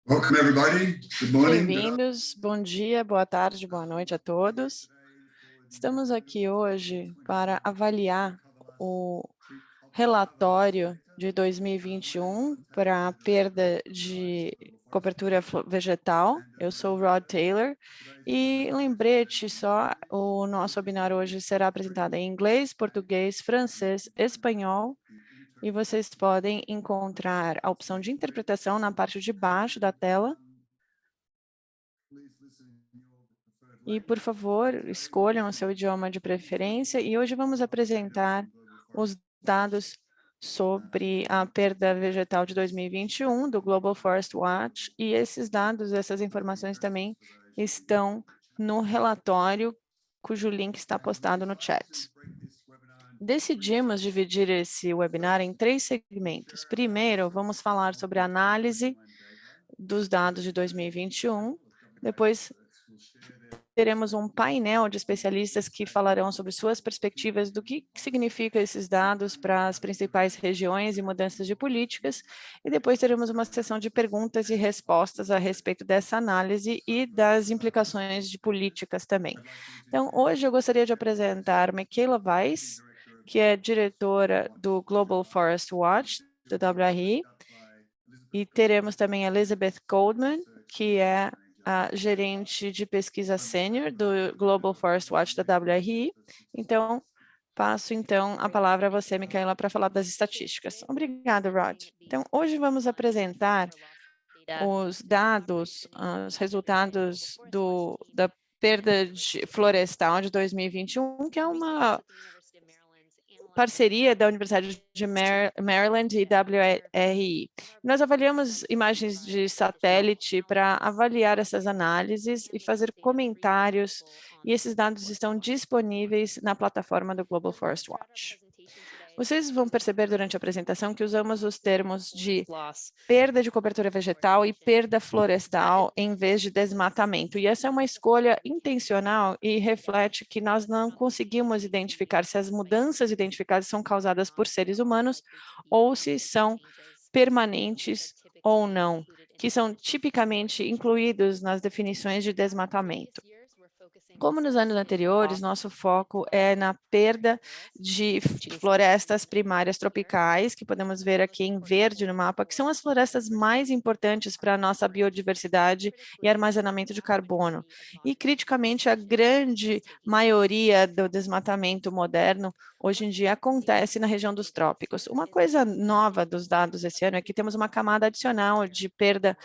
Welcome, everybody. Good morning. Bem-vindos, bom dia, boa tarde, boa noite a todos. Estamos aqui hoje para avaliar o relatório de 2021 para a perda de cobertura vegetal. Eu sou o Rod Taylor e lembrete só, o nosso webinar hoje será apresentado em inglês, português, francês, espanhol e vocês podem encontrar a opção de interpretação na parte de baixo da tela. E, por favor, escolham o seu idioma de preferência. E hoje vamos apresentar os dados sobre a perda vegetal de 2021 do Global Forest Watch. E esses dados, essas informações também estão no relatório, cujo link está postado no chat. Decidimos dividir esse webinar em 3 segmentos. Primeiro, vamos falar sobre a análise dos dados de 2021. Depois, teremos um painel de especialistas que falarão sobre suas perspectivas do que significa esses dados para as principais regiões e mudanças de políticas, e depois teremos uma sessão de perguntas e respostas a respeito dessa análise e das implicações de políticas também. Então, hoje eu gostaria de apresentar Michaela Weiss, que é diretora do Global Forest Watch, do WRI, e teremos também Elizabeth Goldman, que é a gerente de pesquisa sênior do Global Forest Watch da WRI. Então, passo então a palavra a você, Micaela, para falar das estatísticas. Obrigada, Rod. Então, hoje vamos apresentar os dados, os resultados da perda florestal de 2021, que é uma parceria da Universidade de Maryland e WRI. Nós avaliamos imagens de satélite para avaliar essas análises e fazer comentários, e esses dados estão disponíveis na plataforma do Global Forest Watch. Vocês vão perceber durante a apresentação que usamos os termos de perda de cobertura vegetal e perda florestal em vez de desmatamento. E essa é uma escolha intencional e reflete que nós não conseguimos identificar se as mudanças identificadas são causadas por seres humanos ou se são permanentes ou não, que são tipicamente incluídos nas definições de desmatamento. Como nos anos anteriores, nosso foco é na perda de florestas primárias tropicais, que podemos ver aqui em verde no mapa, que são as florestas mais importantes para a nossa biodiversidade e armazenamento de carbono. E, criticamente, a grande maioria do desmatamento moderno, hoje em dia, acontece na região dos trópicos. Uma coisa nova dos dados esse ano é que temos uma camada adicional de perda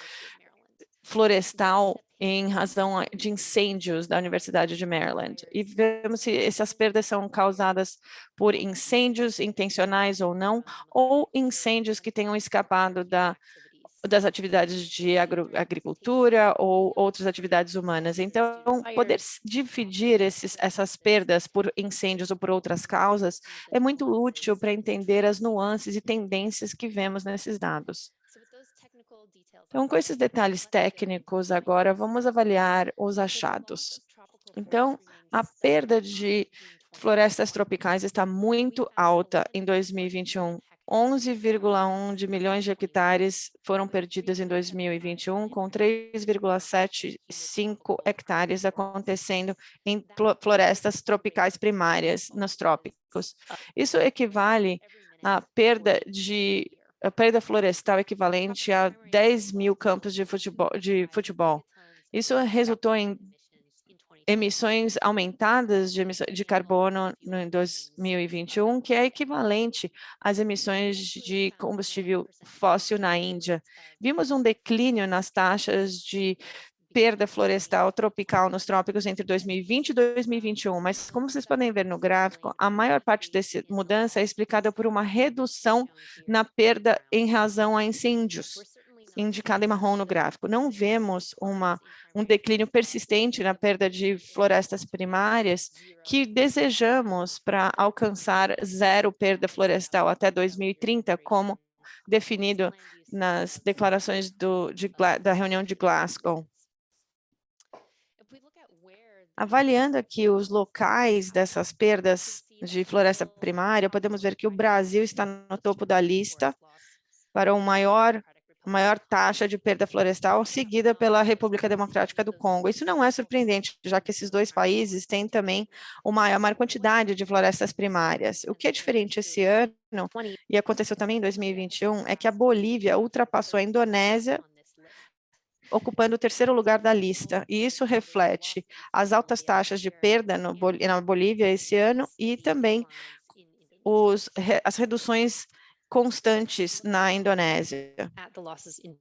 florestal em razão de incêndios da Universidade de Maryland. E vemos se essas perdas são causadas por incêndios intencionais ou não, ou incêndios que tenham escapado das atividades de agricultura ou outras atividades humanas. Então, poder dividir essas perdas por incêndios ou por outras causas é muito útil para entender as nuances e tendências que vemos nesses dados. Então, com esses detalhes técnicos, agora vamos avaliar os achados. Então, a perda de florestas tropicais está muito alta em 2021. 11,1 de milhões de hectares foram perdidos em 2021, com 3,75 hectares acontecendo em florestas tropicais primárias nos trópicos. Isso equivale à perda florestal equivalente a 10 mil campos de futebol. Isso resultou em emissões aumentadas de carbono em 2021, que é equivalente às emissões de combustível fóssil na Índia. Vimos um declínio nas taxas de perda florestal tropical nos trópicos entre 2020 e 2021, mas como vocês podem ver no gráfico, a maior parte dessa mudança é explicada por uma redução na perda em razão a incêndios, indicada em marrom no gráfico. Não vemos um declínio persistente na perda de florestas primárias que desejamos para alcançar zero perda florestal até 2030, como definido nas declarações da reunião de Glasgow. Avaliando aqui os locais dessas perdas de floresta primária, podemos ver que o Brasil está no topo da lista para maior taxa de perda florestal, seguida pela República Democrática do Congo. Isso não é surpreendente, já que esses dois países têm também a maior quantidade de florestas primárias. O que é diferente esse ano, e aconteceu também em 2021, é que a Bolívia ultrapassou a Indonésia, ocupando o terceiro lugar da lista, e isso reflete as altas taxas de perda na Bolívia esse ano e também as reduções constantes na Indonésia.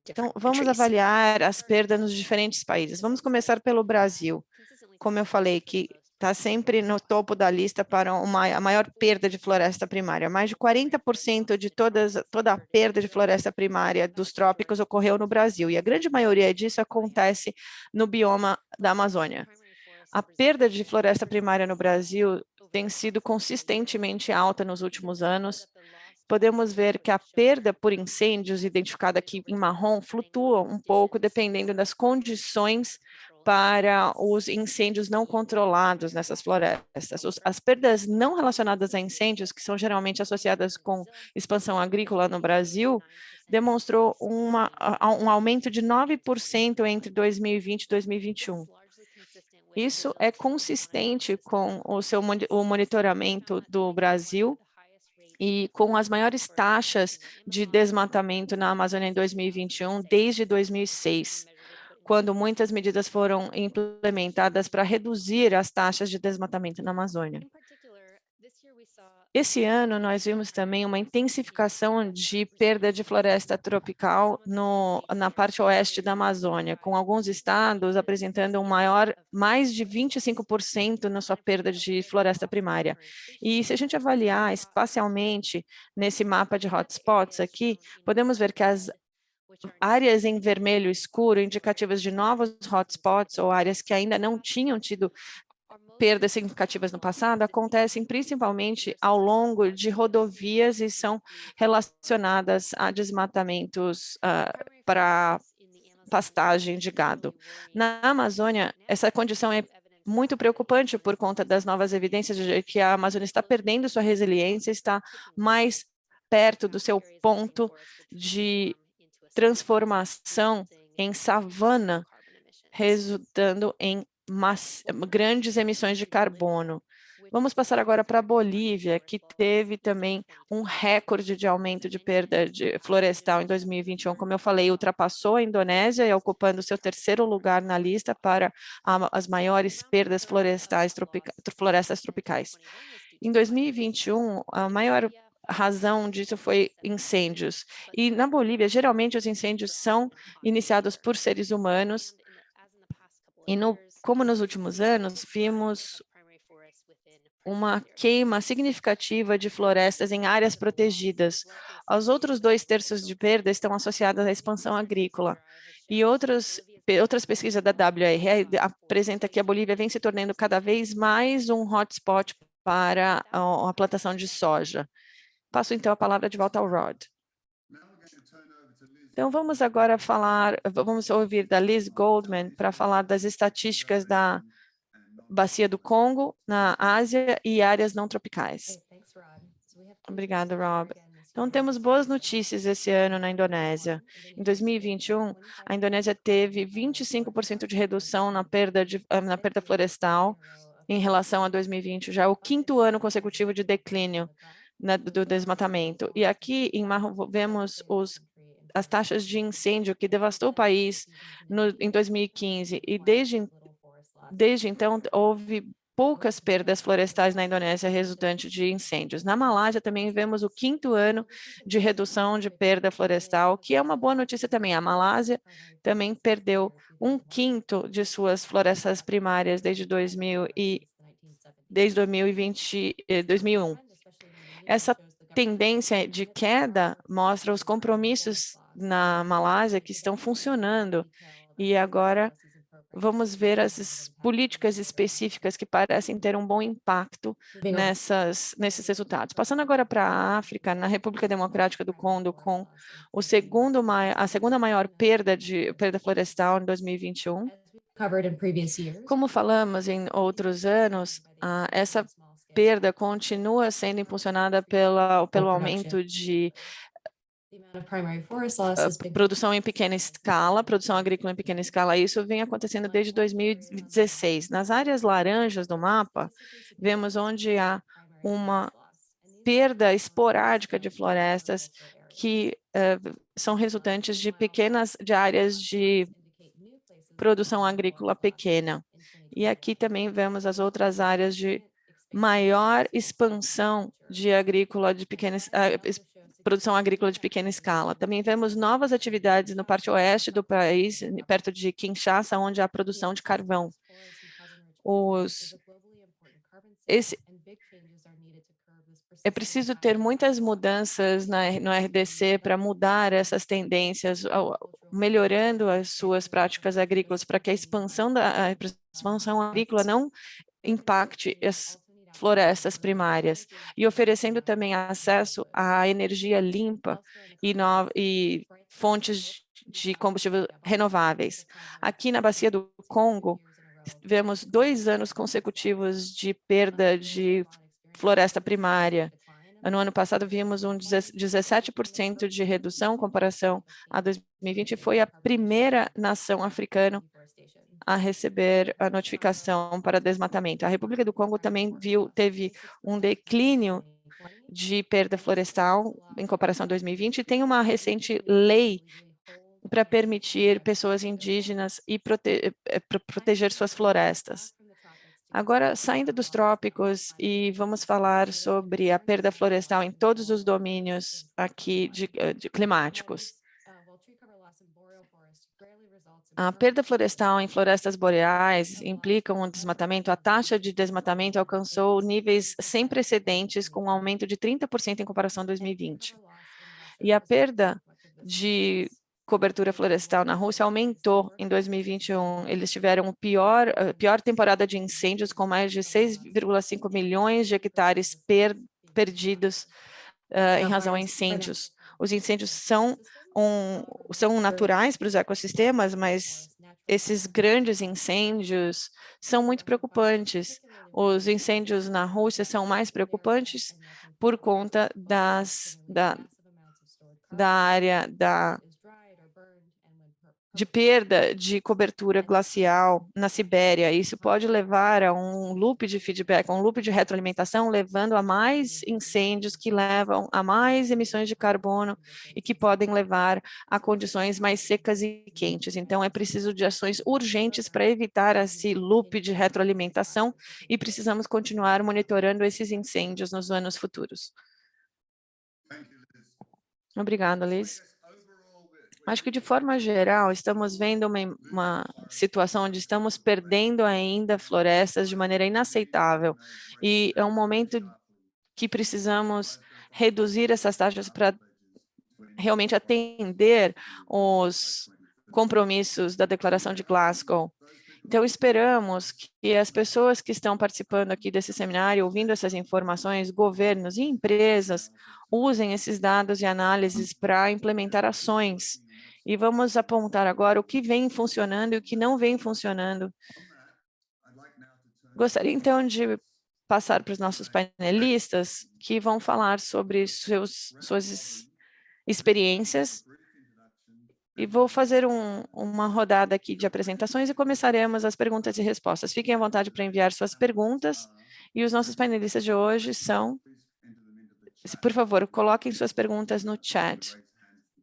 Então, vamos avaliar as perdas nos diferentes países. Vamos começar pelo Brasil, como eu falei, que está sempre no topo da lista para a maior perda de floresta primária. Mais de 40% de toda a perda de floresta primária dos trópicos ocorreu no Brasil, e a grande maioria disso acontece no bioma da Amazônia. A perda de floresta primária no Brasil tem sido consistentemente alta nos últimos anos. Podemos ver que a perda por incêndios, identificada aqui em marrom, flutua um pouco dependendo das condições para os incêndios não controlados nessas florestas. As perdas não relacionadas a incêndios, que são geralmente associadas com expansão agrícola no Brasil, demonstrou um aumento de 9% entre 2020 e 2021. Isso é consistente com o monitoramento do Brasil e com as maiores taxas de desmatamento na Amazônia em 2021 desde 2006, quando muitas medidas foram implementadas para reduzir as taxas de desmatamento na Amazônia. Esse ano, nós vimos também uma intensificação de perda de floresta tropical na parte oeste da Amazônia, com alguns estados apresentando mais de 25% na sua perda de floresta primária. E se a gente avaliar espacialmente nesse mapa de hotspots aqui, podemos ver que as áreas em vermelho escuro, indicativas de novos hotspots ou áreas que ainda não tinham tido perdas significativas no passado, acontecem principalmente ao longo de rodovias e são relacionadas a desmatamentos para pastagem de gado. Na Amazônia, essa condição é muito preocupante por conta das novas evidências de que a Amazônia está perdendo sua resiliência, está mais perto do seu ponto de transformação em savana, resultando em grandes emissões de carbono. Vamos passar agora para a Bolívia, que teve também um recorde de aumento de perda florestal em 2021. Como eu falei, ultrapassou a Indonésia e ocupando seu terceiro lugar na lista para as maiores perdas florestas tropicais. Em 2021, a maior razão disso foi incêndios. E na Bolívia, geralmente os incêndios são iniciados por seres humanos, e como nos últimos anos, vimos uma queima significativa de florestas em áreas protegidas. Os outros 2/3 de perda estão associados à expansão agrícola. E outras pesquisas da WRR apresentam que a Bolívia vem se tornando cada vez mais um hotspot para a plantação de soja. Passo então a palavra de volta ao Rod. Então, vamos agora vamos ouvir da Liz Goldman para falar das estatísticas da Bacia do Congo, na Ásia e áreas não tropicais. Obrigada, Rob. Então, temos boas notícias esse ano na Indonésia. Em 2021, a Indonésia teve 25% de redução na perda florestal em relação a 2020, já é o 5º ano consecutivo de declínio do desmatamento. E aqui em marrom vemos as taxas de incêndio que devastou o país em 2015, e desde então houve poucas perdas florestais na Indonésia resultante de incêndios. Na Malásia também vemos o 5º ano de redução de perda florestal, que é uma boa notícia também. A Malásia também perdeu 1/5 de suas florestas primárias desde 2001. Essa tendência de queda mostra os compromissos na Malásia que estão funcionando, e agora vamos ver as políticas específicas que parecem ter um bom impacto nesses resultados. Passando agora para a África, na República Democrática do Congo, com a segunda maior perda florestal em 2021. Como falamos em outros anos, essa perda continua sendo impulsionada pelo aumento de produção em pequena escala, produção agrícola em pequena escala, isso vem acontecendo desde 2016. Nas áreas laranjas do mapa, vemos onde há uma perda esporádica de florestas que são resultantes de áreas de produção agrícola pequena. E aqui também vemos as outras áreas de maior expansão de produção agrícola de pequena escala. Também vemos novas atividades no parte oeste do país, perto de Kinshasa, onde há produção de carvão. É preciso ter muitas mudanças no RDC para mudar essas tendências, melhorando as suas práticas agrícolas, para que a expansão agrícola não impacte as florestas primárias, e oferecendo também acesso à energia limpa e fontes de combustível renováveis. Aqui na Bacia do Congo, vemos 2 anos consecutivos de perda de floresta primária. No ano passado, vimos 17% de redução em comparação a 2020, e foi a primeira nação africana a receber a notificação para desmatamento. A República do Congo também teve um declínio de perda florestal em comparação a 2020, e tem uma recente lei para permitir pessoas indígenas e proteger suas florestas. Agora, saindo dos trópicos, e vamos falar sobre a perda florestal em todos os domínios aqui de climáticos. A perda florestal em florestas boreais implica um desmatamento. A taxa de desmatamento alcançou níveis sem precedentes, com um aumento de 30% em comparação a 2020. E a perda de cobertura florestal na Rússia aumentou em 2021. Eles tiveram a pior temporada de incêndios, com mais de 6,5 milhões de hectares perdidos em razão a incêndios. Os incêndios são naturais para os ecossistemas, mas esses grandes incêndios são muito preocupantes. Os incêndios na Rússia são mais preocupantes por conta da área de perda de cobertura glacial na Sibéria. Isso pode levar a um loop de feedback, um loop de retroalimentação, levando a mais incêndios, que levam a mais emissões de carbono e que podem levar a condições mais secas e quentes. Então, é preciso de ações urgentes para evitar esse loop de retroalimentação, e precisamos continuar monitorando esses incêndios nos anos futuros. Obrigada, Liz. Acho que, de forma geral, estamos vendo uma situação onde estamos perdendo ainda florestas de maneira inaceitável, e é um momento que precisamos reduzir essas taxas para realmente atender os compromissos da Declaração de Glasgow. Então, esperamos que as pessoas que estão participando aqui desse seminário, ouvindo essas informações, governos e empresas, usem esses dados e análises para implementar ações. E vamos apontar agora o que vem funcionando e o que não vem funcionando. Gostaria, então, de passar para os nossos painelistas, que vão falar sobre suas experiências. E vou fazer uma rodada aqui de apresentações e começaremos as perguntas e respostas. Fiquem à vontade para enviar suas perguntas. E os nossos painelistas de hoje são... Por favor, coloquem suas perguntas no chat,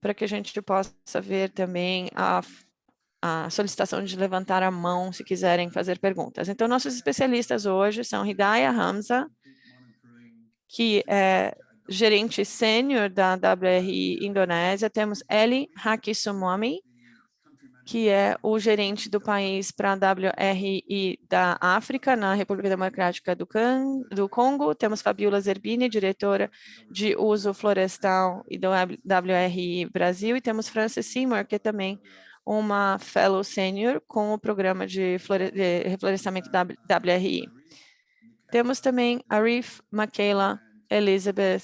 para que a gente possa ver também a solicitação de levantar a mão se quiserem fazer perguntas. Então, nossos especialistas hoje são Hidaya Hamza, que é gerente sênior da WRI Indonésia. Temos Eli Hakisumomi, que é o gerente do país para a WRI da África, na República Democrática do Congo. Temos Fabiola Zerbini, diretora de uso florestal e do WRI Brasil. E temos Frances Seymour, que é também uma fellow sênior com o programa de reflorestamento da WRI. Temos também Arif Michaela Elizabeth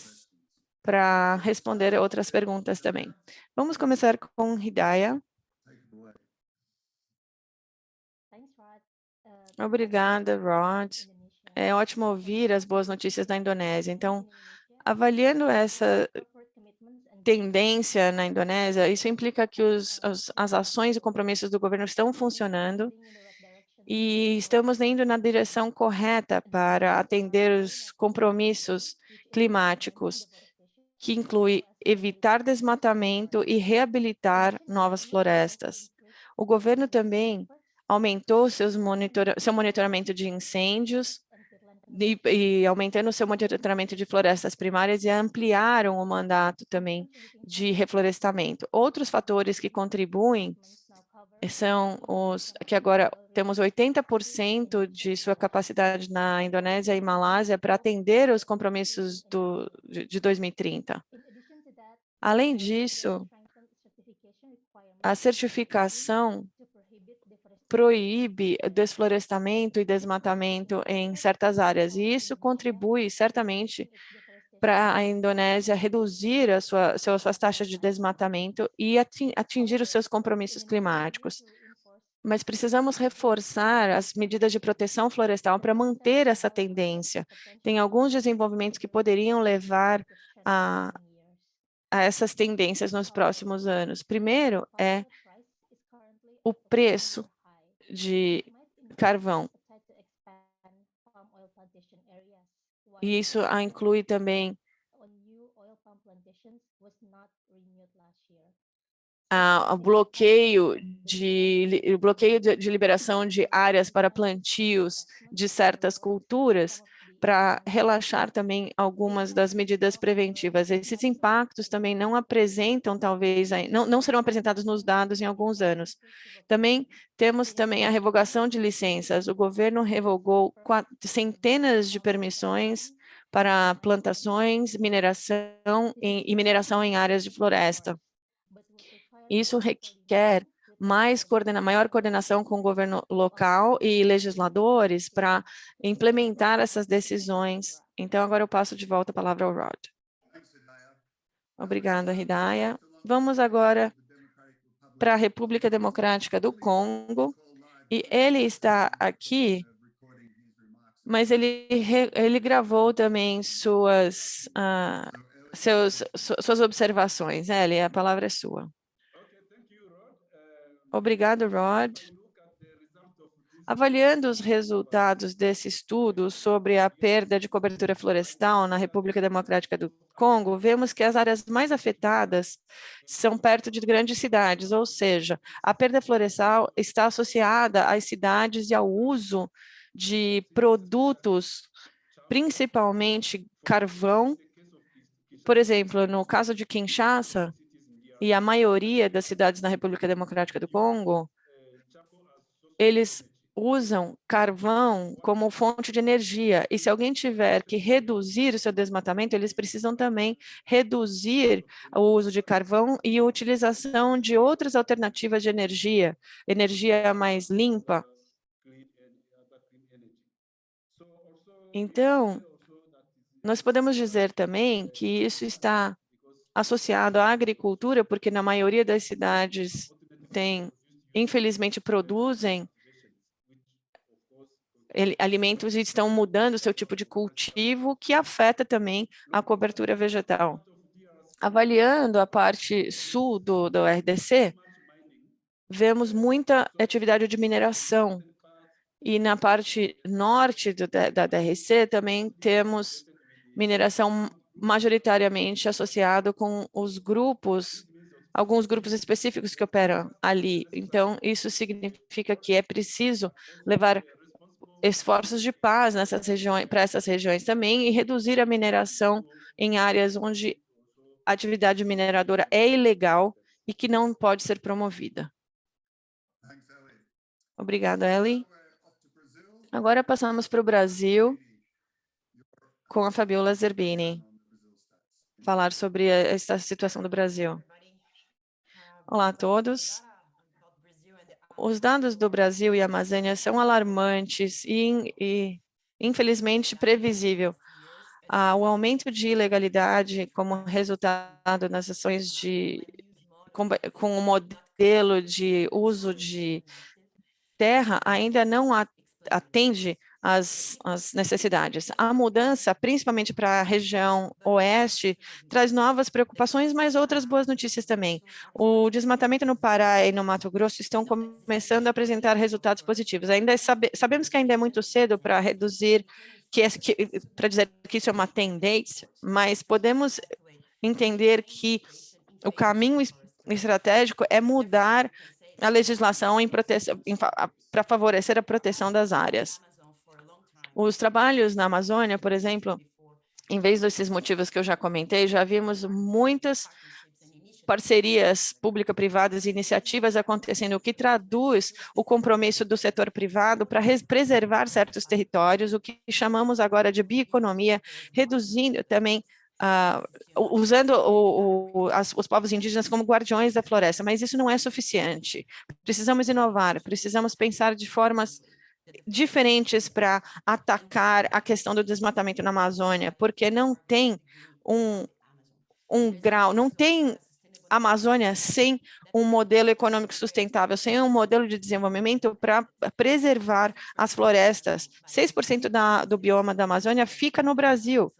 para responder outras perguntas também. Vamos começar com Hidaya. Obrigada, Rod. É ótimo ouvir as boas notícias da Indonésia. Então, avaliando tendência na Indonésia, isso implica que as ações e compromissos do governo estão funcionando e estamos indo na direção correta para atender os compromissos climáticos, que inclui evitar desmatamento e reabilitar novas florestas. O governo também aumentou seu monitoramento de incêndios e aumentando seu monitoramento de florestas primárias e ampliaram o mandato também de reflorestamento. Outros fatores que contribuem são os que agora temos 80% de sua capacidade na Indonésia e Malásia para atender os compromissos de 2030. Além disso, a certificação proíbe desflorestamento e desmatamento em certas áreas, e isso contribui certamente para a Indonésia reduzir suas taxas de desmatamento e atingir os seus compromissos climáticos. Mas precisamos reforçar as medidas de proteção florestal para manter essa tendência. Tem alguns desenvolvimentos que poderiam levar a essas tendências nos próximos anos. Primeiro é o preço de carvão. E isso inclui também o bloqueio de liberação de áreas para plantios de certas culturas, para relaxar também algumas das medidas preventivas. Esses impactos também não apresentam, talvez, não serão apresentados nos dados em alguns anos. Também temos também a revogação de licenças. O governo revogou centenas de permissões para plantações, mineração e mineração em áreas de floresta. Isso requer maior coordenação com o governo local e legisladores para implementar essas decisões. Então, agora eu passo de volta a palavra ao Rod. Obrigada, Hidaya. Vamos agora para a República Democrática do Congo. E ele está aqui, mas ele gravou também suas observações. Eli, a palavra é sua. Obrigado, Rod. Avaliando os resultados desse estudo sobre a perda de cobertura florestal na República Democrática do Congo, vemos que as áreas mais afetadas são perto de grandes cidades, ou seja, a perda florestal está associada às cidades e ao uso de produtos, principalmente carvão. Por exemplo, no caso de Kinshasa, e a maioria das cidades na República Democrática do Congo, eles usam carvão como fonte de energia. E se alguém tiver que reduzir o seu desmatamento, eles precisam também reduzir o uso de carvão e a utilização de outras alternativas de energia mais limpa. Então, nós podemos dizer também que isso está associado à agricultura, porque na maioria das cidades infelizmente, produzem alimentos e estão mudando o seu tipo de cultivo, que afeta também a cobertura vegetal. Avaliando a parte sul do RDC, vemos muita atividade de mineração. E na parte norte da DRC também temos mineração majoritariamente associado com alguns grupos específicos que operam ali. Então, isso significa que é preciso levar esforços de paz para essas regiões também e reduzir a mineração em áreas onde a atividade mineradora é ilegal e que não pode ser promovida. Obrigada, Ellie. Agora passamos para o Brasil com a Fabiola Zerbini, falar sobre essa situação do Brasil. Olá a todos. Os dados do Brasil e Amazônia são alarmantes e infelizmente, previsível. O aumento de ilegalidade como resultado nas ações com o modelo de uso de terra ainda não atende as necessidades. A mudança, principalmente para a região oeste, traz novas preocupações, mas outras boas notícias também. O desmatamento no Pará e no Mato Grosso estão começando a apresentar resultados positivos. Ainda sabemos que ainda é muito cedo para reduzir, para dizer que isso é uma tendência, mas podemos entender que o caminho estratégico é mudar a legislação para favorecer a proteção das áreas. Os trabalhos na Amazônia, por exemplo, em vez desses motivos que eu já comentei, já vimos muitas parcerias público-privadas e iniciativas acontecendo, o que traduz o compromisso do setor privado para preservar certos territórios, o que chamamos agora de bioeconomia, reduzindo também, usando os povos indígenas como guardiões da floresta, mas isso não é suficiente. Precisamos inovar, precisamos pensar de formas diferentes para atacar a questão do desmatamento na Amazônia, porque não tem um grau, não tem Amazônia sem um modelo econômico sustentável, sem um modelo de desenvolvimento para preservar as florestas. 6% do bioma da Amazônia fica no Brasil.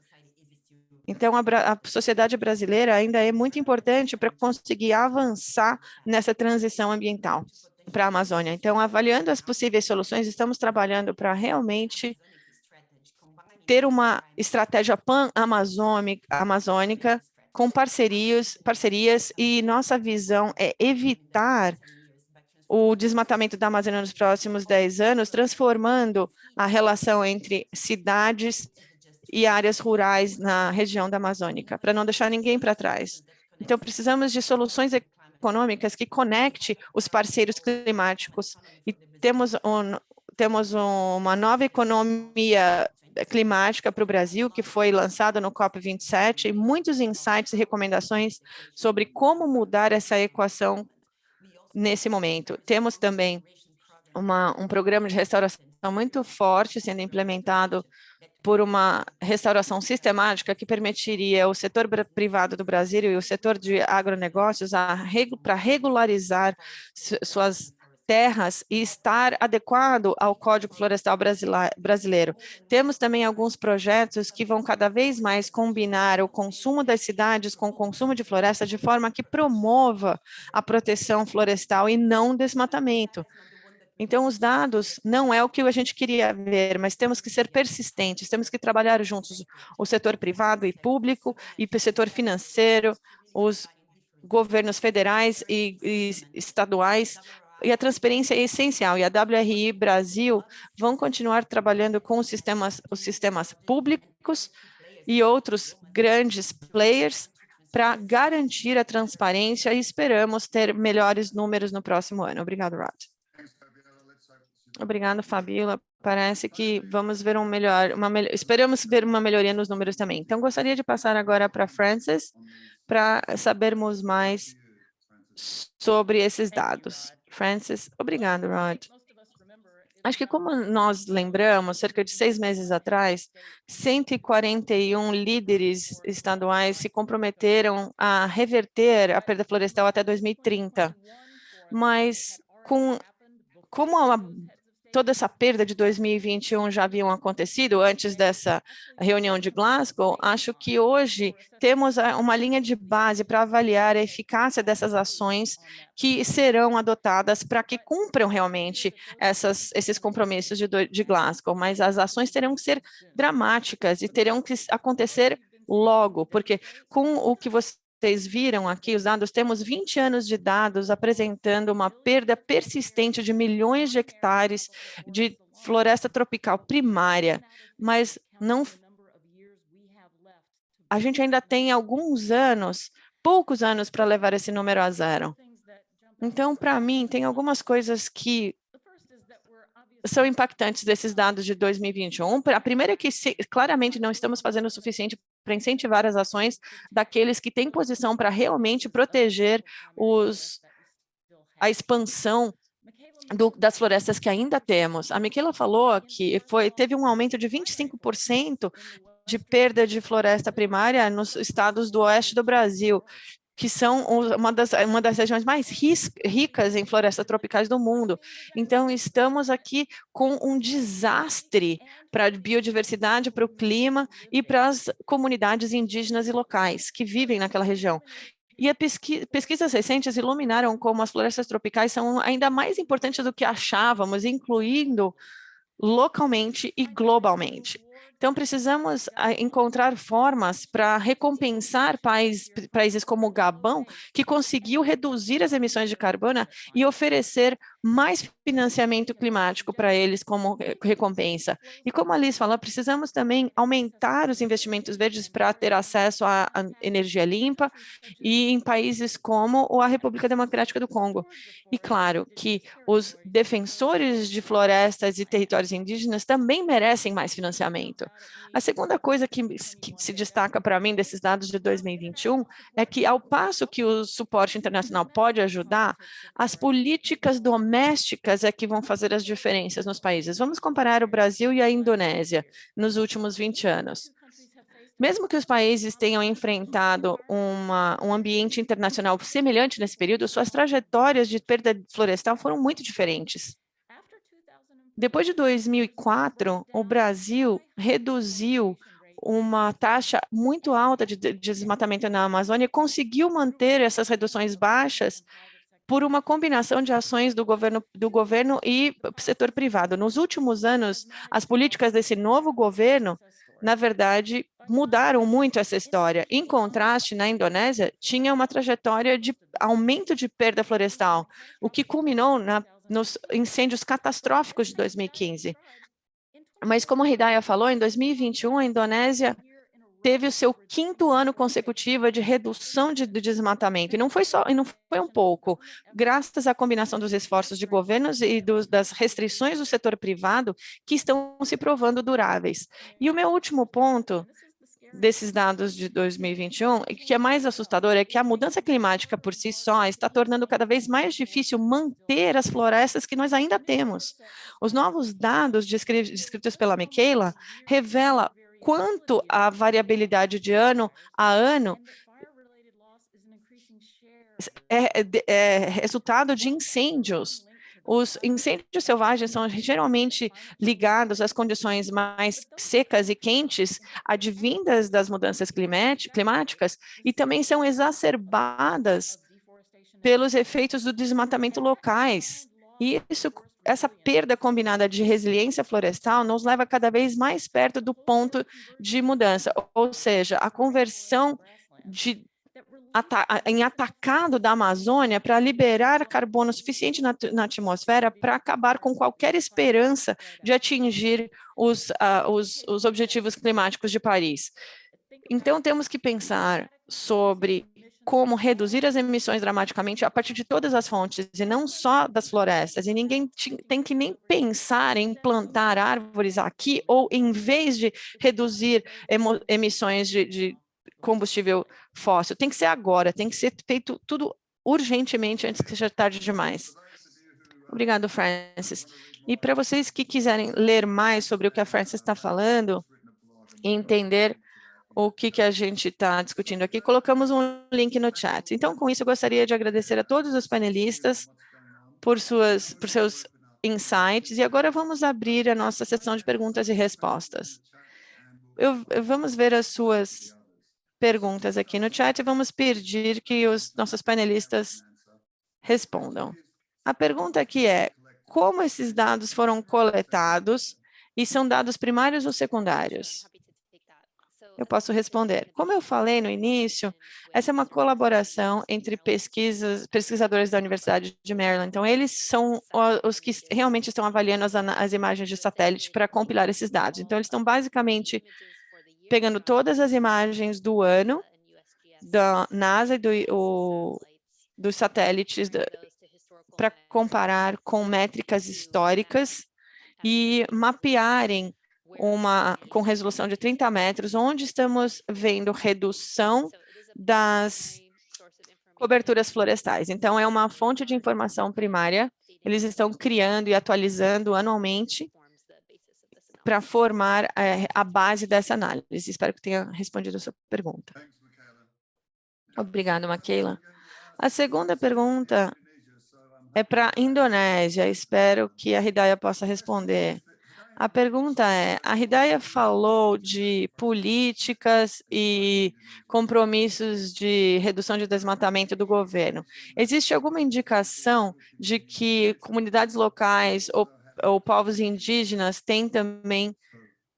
Então, a sociedade brasileira ainda é muito importante para conseguir avançar nessa transição ambiental para a Amazônia. Então, avaliando as possíveis soluções, estamos trabalhando para realmente ter uma estratégia pan-amazônica com parcerias, e nossa visão é evitar o desmatamento da Amazônia nos próximos 10 anos, transformando a relação entre cidades e áreas rurais na região da Amazônica, para não deixar ninguém para trás. Então, precisamos de soluções econômicas que conecte os parceiros climáticos e temos uma nova economia climática para o Brasil, que foi lançada no COP27, e muitos insights e recomendações sobre como mudar essa equação nesse momento. Temos também um programa de restauração muito forte sendo implementado por uma restauração sistemática que permitiria o setor privado do Brasil e o setor de agronegócios para regularizar suas terras e estar adequado ao Código Florestal brasileiro. Temos também alguns projetos que vão cada vez mais combinar o consumo das cidades com o consumo de floresta de forma que promova a proteção florestal e não o desmatamento. Então, os dados não é o que a gente queria ver, mas temos que ser persistentes, temos que trabalhar juntos, o setor privado e público, e o setor financeiro, os governos federais e estaduais, e a transparência é essencial, e a WRI Brasil vão continuar trabalhando com os sistemas públicos e outros grandes players para garantir a transparência, e esperamos ter melhores números no próximo ano. Obrigado, Rod. Obrigado, Fabíola. Parece que vamos ver esperamos ver uma melhoria nos números também. Então, gostaria de passar agora para Francis, para sabermos mais sobre esses dados. Francis, obrigado, Rod. Acho que como nós lembramos, cerca de 6 meses atrás, 141 líderes estaduais se comprometeram a reverter a perda florestal até 2030. Mas como toda essa perda de 2021 já haviam acontecido antes dessa reunião de Glasgow, acho que hoje temos uma linha de base para avaliar a eficácia dessas ações que serão adotadas para que cumpram realmente esses compromissos de Glasgow, mas as ações terão que ser dramáticas e terão que acontecer logo, porque com o que vocês viram aqui, os dados, temos 20 anos de dados apresentando uma perda persistente de milhões de hectares de floresta tropical primária, mas a gente ainda tem poucos anos para levar esse número a zero. Então, para mim, tem algumas coisas que são impactantes desses dados de 2021. A primeira é que claramente não estamos fazendo o suficiente para incentivar as ações daqueles que têm posição para realmente proteger a expansão das florestas que ainda temos. A Miquela falou que teve um aumento de 25% de perda de floresta primária nos estados do oeste do Brasil, que são uma das regiões mais ricas em florestas tropicais do mundo. Então, estamos aqui com um desastre para a biodiversidade, para o clima e para as comunidades indígenas e locais que vivem naquela região. E pesquisas recentes iluminaram como as florestas tropicais são ainda mais importantes do que achávamos, incluindo localmente e globalmente. Então, precisamos encontrar formas para recompensar países como o Gabão, que conseguiu reduzir as emissões de carbono e oferecer mais financiamento climático para eles como recompensa. E como a Liz falou, precisamos também aumentar os investimentos verdes para ter acesso à energia limpa e em países como a República Democrática do Congo. E claro que os defensores de florestas e territórios indígenas também merecem mais financiamento. A segunda coisa que se destaca para mim desses dados de 2021 é que, ao passo que o suporte internacional pode ajudar, as políticas domésticas é que vão fazer as diferenças nos países. Vamos comparar o Brasil e a Indonésia nos últimos 20 anos. Mesmo que os países tenham enfrentado um ambiente internacional semelhante nesse período, suas trajetórias de perda florestal foram muito diferentes. Depois de 2004, o Brasil reduziu uma taxa muito alta de desmatamento na Amazônia e conseguiu manter essas reduções baixas por uma combinação de ações do governo e setor privado. Nos últimos anos, as políticas desse novo governo, na verdade, mudaram muito essa história. Em contraste, na Indonésia, tinha uma trajetória de aumento de perda florestal, o que culminou nos incêndios catastróficos de 2015. Mas, como a Hidaya falou, em 2021, a Indonésia teve o seu 5º ano consecutivo de redução de desmatamento. E não foi um pouco. Graças à combinação dos esforços de governos e das restrições do setor privado que estão se provando duráveis. E o meu último ponto desses dados de 2021, que é mais assustador, é que a mudança climática por si só está tornando cada vez mais difícil manter as florestas que nós ainda temos. Os novos dados descritos pela Michaela revelam quanto a variabilidade de ano a ano é resultado de incêndios. Os incêndios selvagens são geralmente ligados às condições mais secas e quentes, advindas das mudanças climáticas, e também são exacerbadas pelos efeitos do desmatamento locais. E essa perda combinada de resiliência florestal nos leva cada vez mais perto do ponto de mudança, ou seja, a conversão em atacado da Amazônia para liberar carbono suficiente na atmosfera para acabar com qualquer esperança de atingir os objetivos climáticos de Paris. Então, temos que pensar sobre como reduzir as emissões dramaticamente a partir de todas as fontes, e não só das florestas. E ninguém tem que nem pensar em plantar árvores aqui, ou em vez de reduzir emissões de combustível fóssil. Tem que ser agora, tem que ser feito tudo urgentemente antes que seja tarde demais. Obrigado, Francis. E para vocês que quiserem ler mais sobre o que a Francis está falando e entender o que a gente está discutindo aqui, colocamos um link no chat. Então, com isso, eu gostaria de agradecer a todos os panelistas por seus insights, e agora vamos abrir a nossa sessão de perguntas e respostas. Vamos ver as suas perguntas aqui no chat e vamos pedir que os nossos panelistas respondam. A pergunta aqui é: como esses dados foram coletados e são dados primários ou secundários? Eu posso responder. Como eu falei no início, essa é uma colaboração entre pesquisadores da Universidade de Maryland. Então, eles são os que realmente estão avaliando as imagens de satélite para compilar esses dados. Então, eles estão basicamente pegando todas as imagens do ano da NASA e dos satélites para comparar com métricas históricas e mapearem com resolução de 30 metros, onde estamos vendo redução das coberturas florestais. Então, é uma fonte de informação primária, eles estão criando e atualizando anualmente para formar a base dessa análise. Espero que tenha respondido a sua pergunta. Obrigada, Maquila. A segunda pergunta é para a Indonésia. Espero que a Hidaya possa responder. A pergunta é: a Hidaya falou de políticas e compromissos de redução de desmatamento do governo. Existe alguma indicação de que comunidades locais ou povos indígenas têm também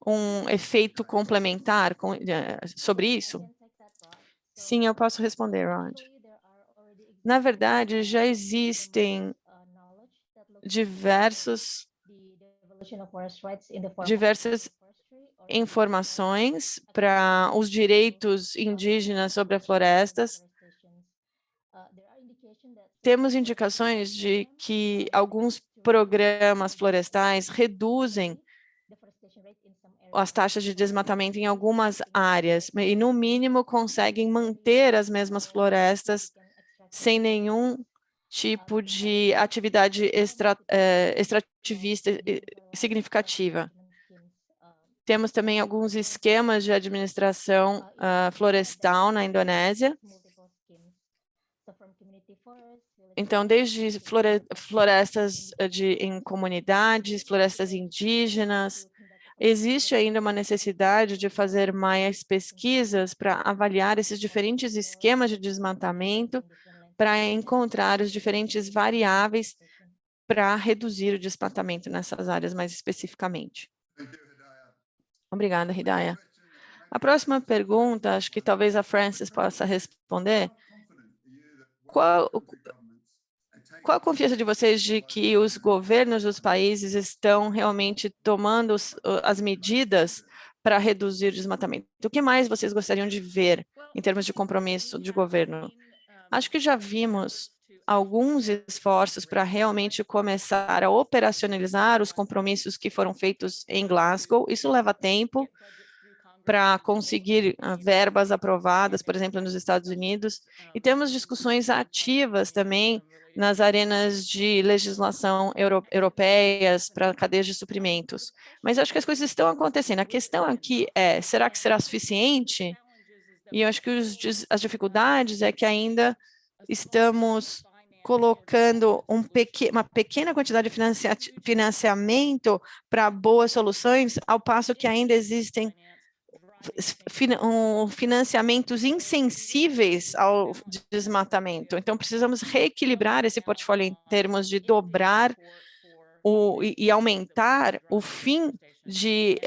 um efeito complementar sobre isso? Sim, eu posso responder, Rod. Na verdade, já existem diversas informações para os direitos indígenas sobre as florestas. Temos indicações de que alguns programas florestais reduzem as taxas de desmatamento em algumas áreas e, no mínimo, conseguem manter as mesmas florestas sem nenhum tipo de atividade extrativista significativa. Temos também alguns esquemas de administração florestal na Indonésia. Então, desde florestas em comunidades, florestas indígenas, existe ainda uma necessidade de fazer mais pesquisas para avaliar esses diferentes esquemas de desmatamento, para encontrar os diferentes variáveis para reduzir o desmatamento nessas áreas mais especificamente. Obrigada, Hidaya. A próxima pergunta, acho que talvez a Frances possa responder. Qual a confiança de vocês de que os governos dos países estão realmente tomando as medidas para reduzir o desmatamento? O que mais vocês gostariam de ver em termos de compromisso de governo? Acho que já vimos alguns esforços para realmente começar a operacionalizar os compromissos que foram feitos em Glasgow. Isso leva tempo para conseguir verbas aprovadas, por exemplo, nos Estados Unidos, e temos discussões ativas também nas arenas de legislação europeias para cadeias de suprimentos. Mas acho que as coisas estão acontecendo. A questão aqui é, será que será suficiente? E eu acho que as dificuldades é que ainda estamos colocando uma pequena quantidade de financiamento para boas soluções, ao passo que ainda existem financiamentos insensíveis ao desmatamento. Então, precisamos reequilibrar esse portfólio em termos de dobrar e aumentar o fim de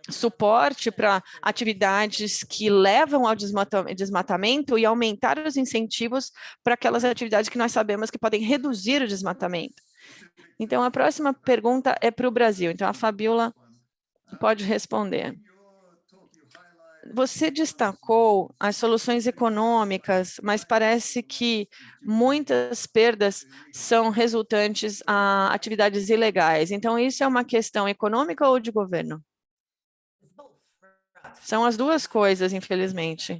suporte para atividades que levam ao desmatamento e aumentar os incentivos para aquelas atividades que nós sabemos que podem reduzir o desmatamento. Então, a próxima pergunta é para o Brasil. Então, a Fabiola pode responder. Você destacou as soluções econômicas, mas parece que muitas perdas são resultantes a atividades ilegais. Então, isso é uma questão econômica ou de governo? São as duas coisas, infelizmente.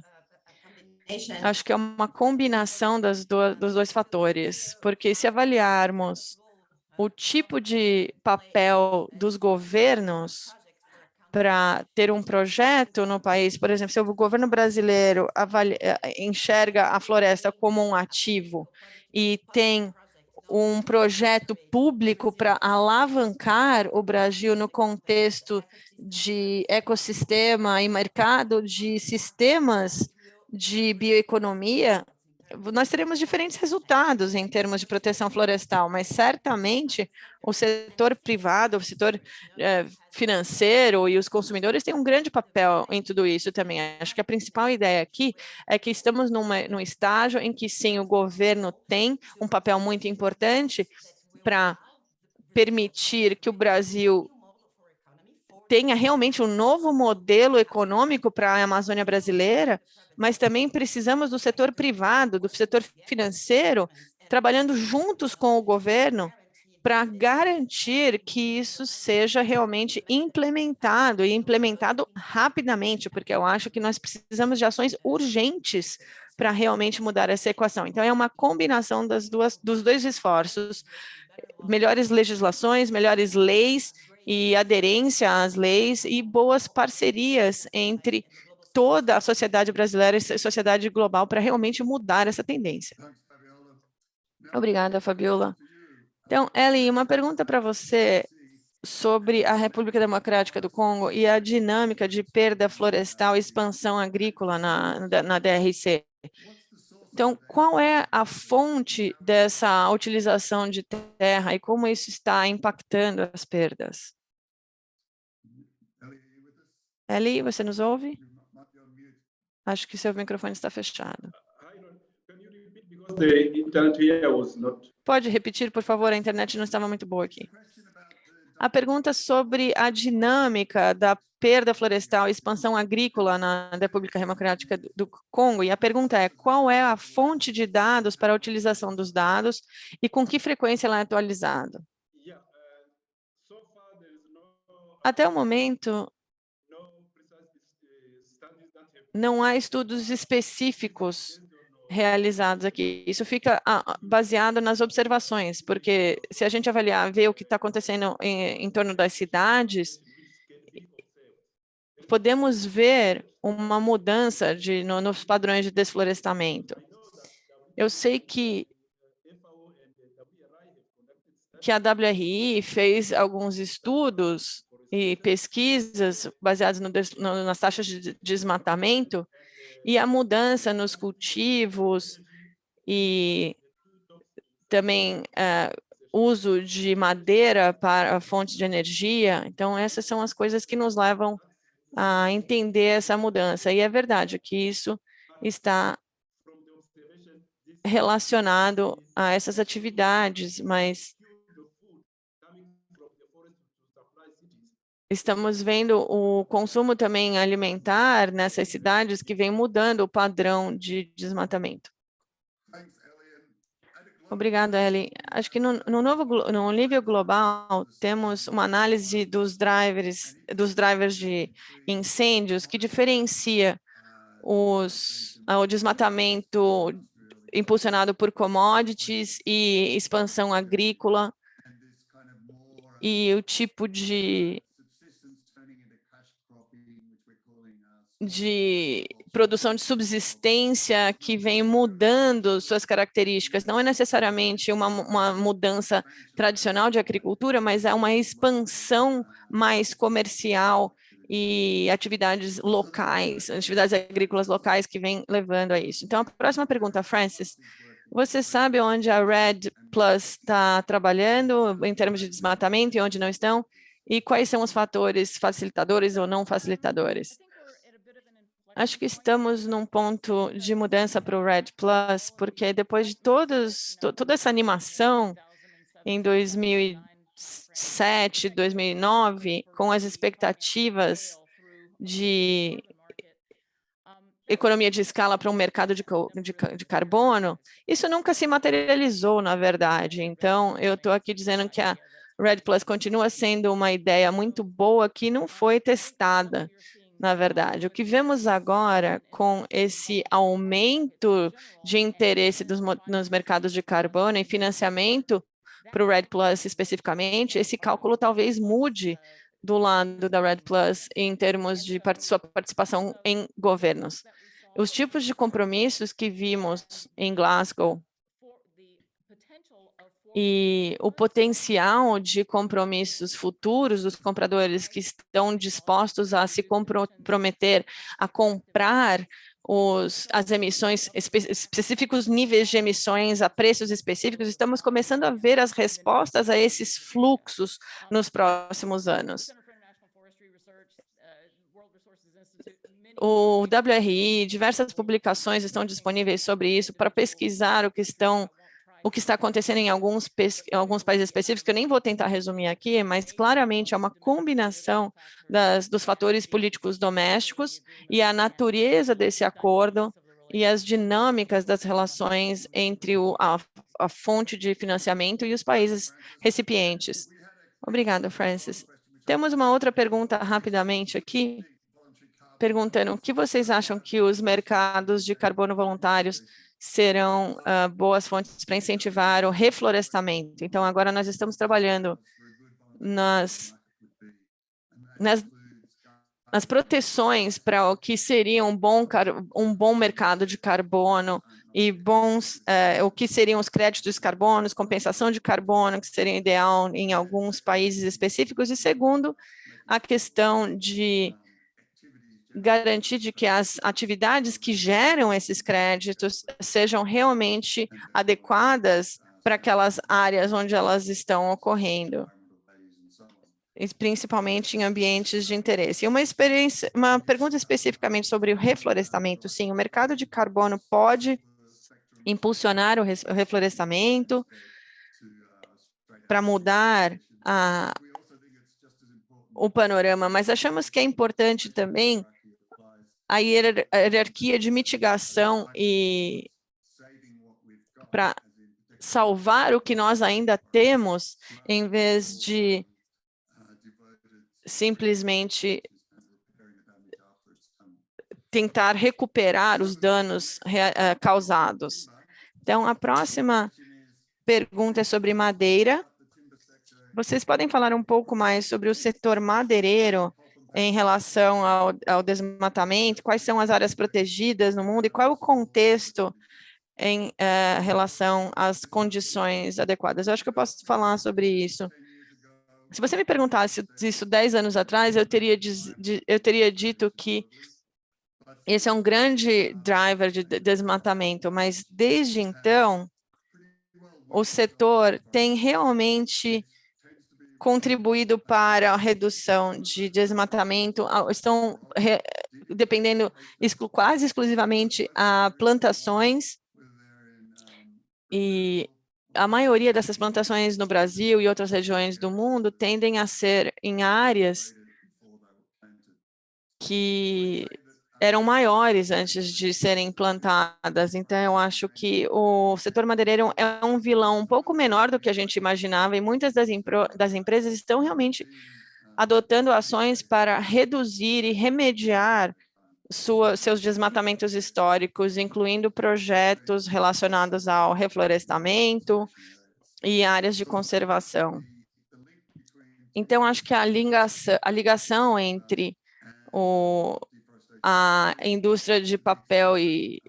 Acho que é uma combinação dos dois fatores, porque se avaliarmos o tipo de papel dos governos para ter um projeto no país, por exemplo, se o governo brasileiro enxerga a floresta como um ativo e tem um projeto público para alavancar o Brasil no contexto de ecossistema e mercado de sistemas de bioeconomia, nós teremos diferentes resultados em termos de proteção florestal, mas certamente o setor privado, o setor financeiro e os consumidores têm um grande papel em tudo isso também. Acho que a principal ideia aqui é que estamos num estágio em que, sim, o governo tem um papel muito importante para permitir que o Brasil tenha realmente um novo modelo econômico para a Amazônia brasileira, mas também precisamos do setor privado, do setor financeiro, trabalhando juntos com o governo para garantir que isso seja realmente implementado e implementado rapidamente, porque eu acho que nós precisamos de ações urgentes para realmente mudar essa equação. Então, é uma combinação dos dois esforços, melhores legislações, melhores leis e aderência às leis e boas parcerias entre toda a sociedade brasileira e a sociedade global para realmente mudar essa tendência. Obrigada, Fabiola. Então, Eli, uma pergunta para você sobre a República Democrática do Congo e a dinâmica de perda florestal e expansão agrícola na DRC. Então, qual é a fonte dessa utilização de terra e como isso está impactando as perdas? Eli, você nos ouve? Acho que seu microfone está fechado. Pode repetir, por favor? A internet não estava muito boa aqui. A pergunta sobre a dinâmica da perda florestal e expansão agrícola na República Democrática do Congo. E a pergunta é, qual é a fonte de dados para a utilização dos dados e com que frequência ela é atualizada? Até o momento, não há estudos específicos realizados aqui. Isso fica baseado nas observações, porque se a gente avaliar, ver o que está acontecendo em torno das cidades, podemos ver uma mudança nos padrões de desflorestamento. Eu sei que a WRI fez alguns estudos e pesquisas baseados nas taxas de desmatamento, e a mudança nos cultivos e também uso de madeira para fontes de energia. Então, essas são as coisas que nos levam a entender essa mudança. E é verdade que isso está relacionado a essas atividades, mas estamos vendo o consumo também alimentar nessas cidades que vem mudando o padrão de desmatamento. Obrigada, Eli. Acho que no nível global, temos uma análise dos drivers de incêndios que diferencia o desmatamento impulsionado por commodities e expansão agrícola e o tipo de produção de subsistência que vem mudando suas características. Não é necessariamente uma mudança tradicional de agricultura, mas é uma expansão mais comercial e atividades locais, atividades agrícolas locais que vem levando a isso. Então, a próxima pergunta, Francis. Você sabe onde a Red Plus está trabalhando em termos de desmatamento e onde não estão? E quais são os fatores facilitadores ou não facilitadores? Acho que estamos num ponto de mudança para o Red Plus, porque depois de toda essa animação em 2007, 2009, com as expectativas de economia de escala para um mercado de carbono, isso nunca se materializou, na verdade. Então, eu estou aqui dizendo que a Red Plus continua sendo uma ideia muito boa que não foi testada, na verdade. O que vemos agora com esse aumento de interesse nos mercados de carbono e financiamento para o Red Plus especificamente, esse cálculo talvez mude do lado da Red Plus em termos de sua participação em governos. Os tipos de compromissos que vimos em Glasgow e o potencial de compromissos futuros dos compradores que estão dispostos a se comprometer a comprar as emissões, específicos níveis de emissões a preços específicos, estamos começando a ver as respostas a esses fluxos nos próximos anos. O WRI, diversas publicações estão disponíveis sobre isso para pesquisar o que está acontecendo em alguns países específicos, que eu nem vou tentar resumir aqui, mas claramente é uma combinação dos fatores políticos domésticos e a natureza desse acordo e as dinâmicas das relações entre a fonte de financiamento e os países recipientes. Obrigada, Francis. Temos uma outra pergunta rapidamente aqui, perguntando o que vocês acham que os mercados de carbono voluntários serão boas fontes para incentivar o reflorestamento. Então, agora nós estamos trabalhando nas as proteções para o que seria um bom mercado de carbono e o que seriam os créditos de carbono, compensação de carbono, que seria ideal em alguns países específicos, e segundo, a questão de garantir de que as atividades que geram esses créditos sejam realmente adequadas para aquelas áreas onde elas estão ocorrendo, principalmente em ambientes de interesse. E uma pergunta especificamente sobre o reflorestamento. Sim, o mercado de carbono pode impulsionar o reflorestamento para mudar o panorama, mas achamos que é importante também a hierarquia de mitigação e para salvar o que nós ainda temos, em vez de simplesmente tentar recuperar os danos causados. Então, a próxima pergunta é sobre madeira. Vocês podem falar um pouco mais sobre o setor madeireiro em relação ao desmatamento? Quais são as áreas protegidas no mundo e qual é o contexto em relação às condições adequadas? Eu acho que eu posso falar sobre isso. Se você me perguntasse isso 10 anos atrás, eu teria dito que esse é um grande driver de desmatamento, mas desde então, o setor tem realmente contribuído para a redução de desmatamento, estão dependendo quase exclusivamente a plantações, e a maioria dessas plantações no Brasil e outras regiões do mundo tendem a ser em áreas que eram maiores antes de serem plantadas. Então, eu acho que o setor madeireiro é um vilão um pouco menor do que a gente imaginava, e muitas das empresas estão realmente adotando ações para reduzir e remediar seus desmatamentos históricos, incluindo projetos relacionados ao reflorestamento e áreas de conservação. Então, acho que a ligação entre a indústria de papel e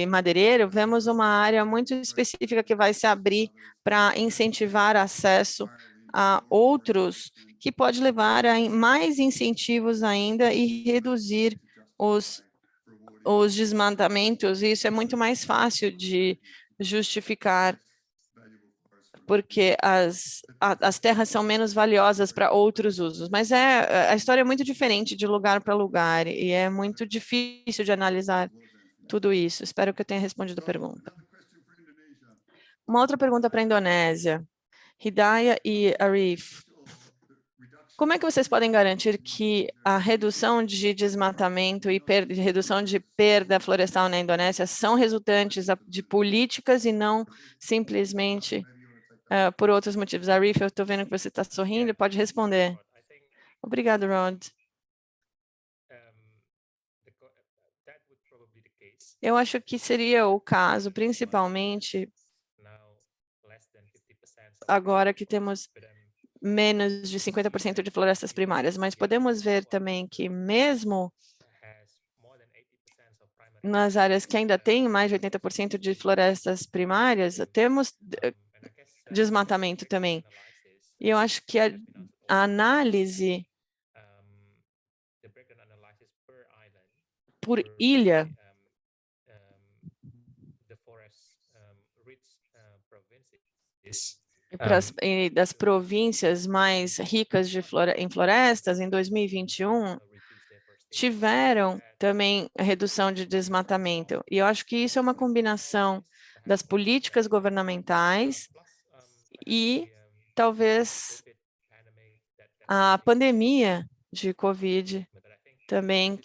madeireiro, vemos uma área muito específica que vai se abrir para incentivar acesso a outros, que pode levar a mais incentivos ainda e reduzir os desmatamentos, e isso é muito mais fácil de justificar, porque as terras são menos valiosas para outros usos. Mas a história é muito diferente de lugar para lugar, e é muito difícil de analisar tudo isso. Espero que eu tenha respondido a pergunta. Uma outra pergunta para a Indonésia. Hidaya e Arif, como é que vocês podem garantir que a redução de desmatamento e redução de perda florestal na Indonésia são resultantes de políticas e não simplesmente por outros motivos? Arif, eu estou vendo que você está sorrindo, pode responder. Obrigado, Rod. Eu acho que seria o caso, principalmente agora que temos menos de 50% de florestas primárias, mas podemos ver também que mesmo nas áreas que ainda têm mais de 80% de florestas primárias, temos desmatamento também. E eu acho que a análise por ilha das províncias mais ricas em florestas, em 2021, tiveram também a redução de desmatamento. E eu acho que isso é uma combinação das políticas governamentais e talvez a pandemia de Covid também,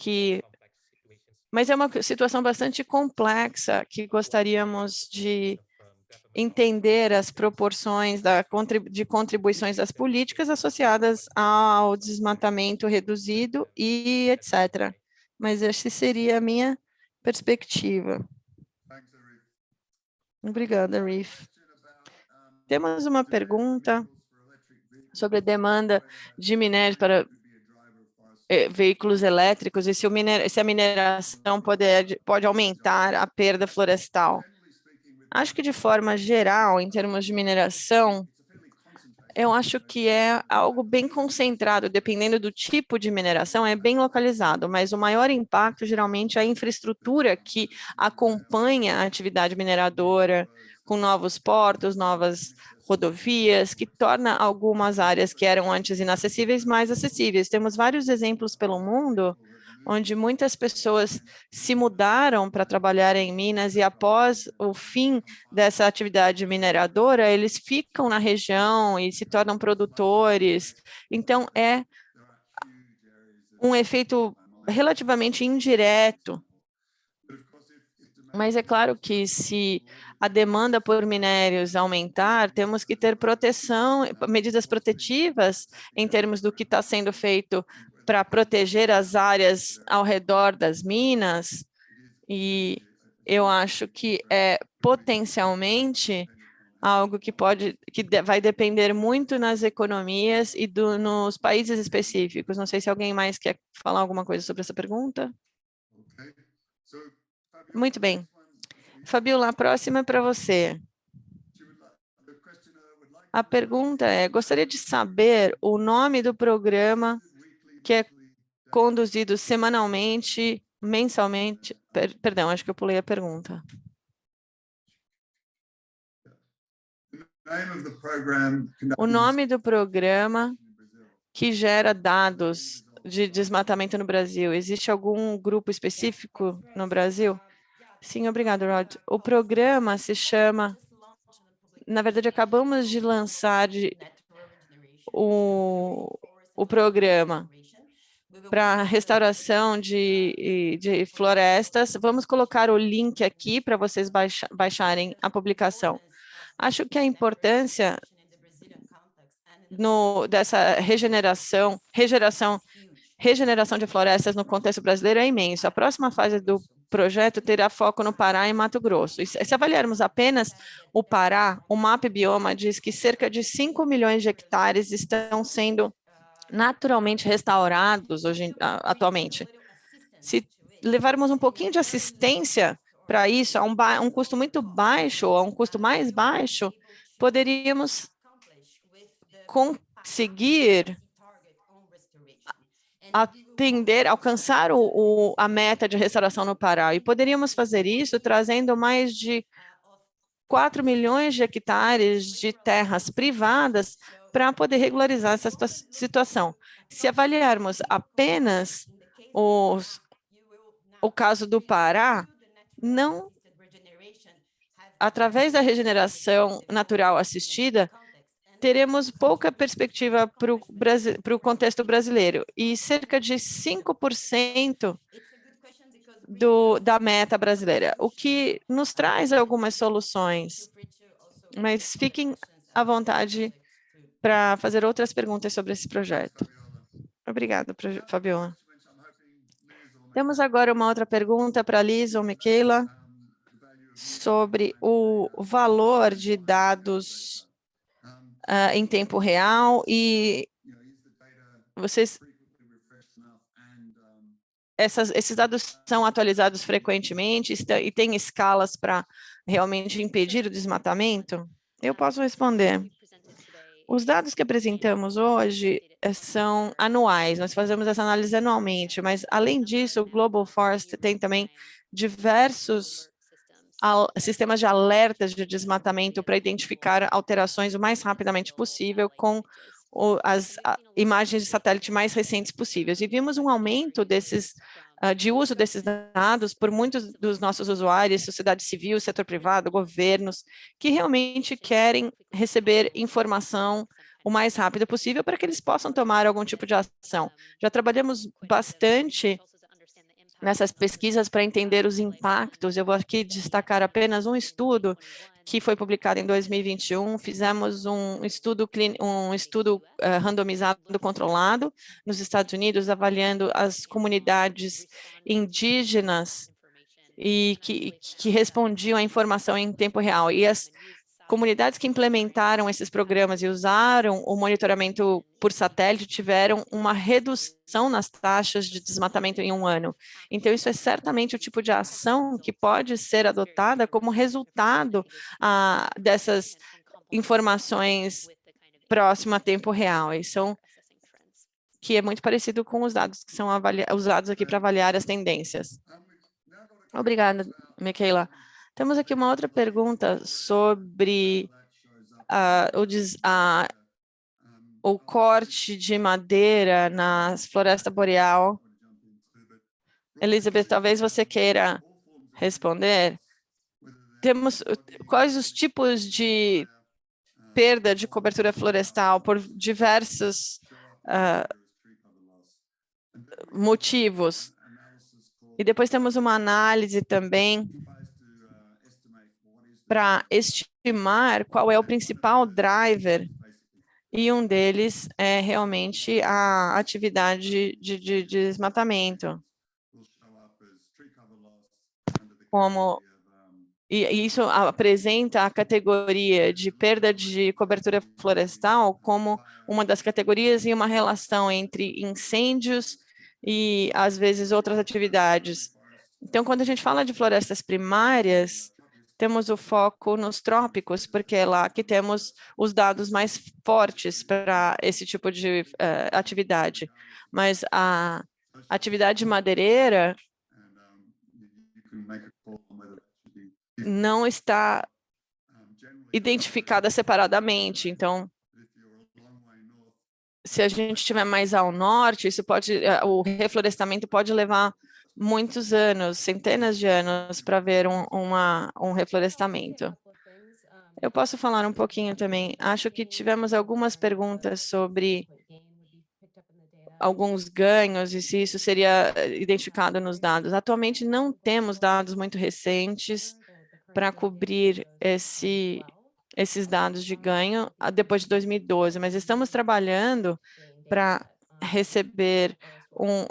mas é uma situação bastante complexa que gostaríamos de entender as proporções de contribuições das políticas associadas ao desmatamento reduzido e etc. Mas essa seria a minha perspectiva. Obrigada, Arif. Temos uma pergunta sobre a demanda de minérios para veículos elétricos e se a mineração pode aumentar a perda florestal. Acho que, de forma geral, em termos de mineração, eu acho que é algo bem concentrado, dependendo do tipo de mineração, é bem localizado, mas o maior impacto, geralmente, é a infraestrutura que acompanha a atividade mineradora, com novos portos, novas rodovias, que torna algumas áreas que eram antes inacessíveis mais acessíveis. Temos vários exemplos pelo mundo onde muitas pessoas se mudaram para trabalhar em Minas e após o fim dessa atividade mineradora, eles ficam na região e se tornam produtores. Então, é um efeito relativamente indireto. Mas é claro que se a demanda por minérios aumentar, temos que ter proteção, medidas protetivas em termos do que está sendo feito para proteger as áreas ao redor das minas, e eu acho que é potencialmente algo que vai depender muito nas economias e nos países específicos. Não sei se alguém mais quer falar alguma coisa sobre essa pergunta. Muito bem. Fabiola, a próxima é para você. A pergunta é, gostaria de saber o nome do programa que é conduzido semanalmente, mensalmente, perdão, acho que eu pulei a pergunta. O nome do programa que gera dados de desmatamento no Brasil. Existe algum grupo específico no Brasil? Sim, obrigado, Rod. O programa se chama... Na verdade, acabamos de lançar o programa para restauração de florestas. Vamos colocar o link aqui para vocês baixarem a publicação. Acho que a importância dessa regeneração de florestas no contexto brasileiro é imenso. A próxima fase do projeto terá foco no Pará e Mato Grosso. E se avaliarmos apenas o Pará, o MAP Bioma diz que cerca de 5 milhões de hectares estão sendo naturalmente restaurados atualmente. Se levarmos um pouquinho de assistência para isso, a um custo muito baixo, ou a um custo mais baixo, poderíamos conseguir alcançar a meta de restauração no Pará. E poderíamos fazer isso trazendo mais de 4 milhões de hectares de terras privadas para poder regularizar essa situação. Se avaliarmos apenas o caso do Pará, através da regeneração natural assistida, teremos pouca perspectiva para o contexto brasileiro e cerca de 5% da meta brasileira, o que nos traz algumas soluções, mas fiquem à vontade para fazer outras perguntas sobre esse projeto. Obrigada, Fabiola. Temos agora uma outra pergunta para a Liz ou Michaela sobre o valor de dados em tempo real e esses dados são atualizados frequentemente e tem escalas para realmente impedir o desmatamento? Eu posso responder. Os dados que apresentamos hoje são anuais, nós fazemos essa análise anualmente, mas além disso, o Global Forest tem também diversos sistemas de alertas de desmatamento para identificar alterações o mais rapidamente possível com as imagens de satélite mais recentes possíveis. E vimos um aumento de uso desses dados por muitos dos nossos usuários, sociedade civil, setor privado, governos, que realmente querem receber informação o mais rápido possível para que eles possam tomar algum tipo de ação. Já trabalhamos bastante nessas pesquisas para entender os impactos. Eu vou aqui destacar apenas um estudo que foi publicado em 2021. Fizemos um estudo randomizado controlado nos Estados Unidos, avaliando as comunidades indígenas e que respondiam à informação em tempo real. E as comunidades que implementaram esses programas e usaram o monitoramento por satélite tiveram uma redução nas taxas de desmatamento em um ano. Então, isso é certamente o tipo de ação que pode ser adotada como resultado dessas informações próximo a tempo real. E são que é muito parecido com os dados que são usados aqui para avaliar as tendências. Obrigada, Michaela. Temos aqui uma outra pergunta sobre o corte de madeira na floresta boreal. Elizabeth, talvez você queira responder. Quais os tipos de perda de cobertura florestal por diversos motivos? E depois temos uma análise também para estimar qual é o principal driver, e um deles é realmente a atividade de desmatamento. E isso apresenta a categoria de perda de cobertura florestal como uma das categorias e uma relação entre incêndios e, às vezes, outras atividades. Então, quando a gente fala de florestas primárias, temos o foco nos trópicos, porque é lá que temos os dados mais fortes para esse tipo de atividade. Mas a atividade madeireira não está identificada separadamente. Então, se a gente estiver mais ao norte, o reflorestamento pode levar muitos anos, centenas de anos, para ver um reflorestamento. Eu posso falar um pouquinho também. Acho que tivemos algumas perguntas sobre alguns ganhos e se isso seria identificado nos dados. Atualmente, não temos dados muito recentes para cobrir esses dados de ganho depois de 2012, mas estamos trabalhando para receber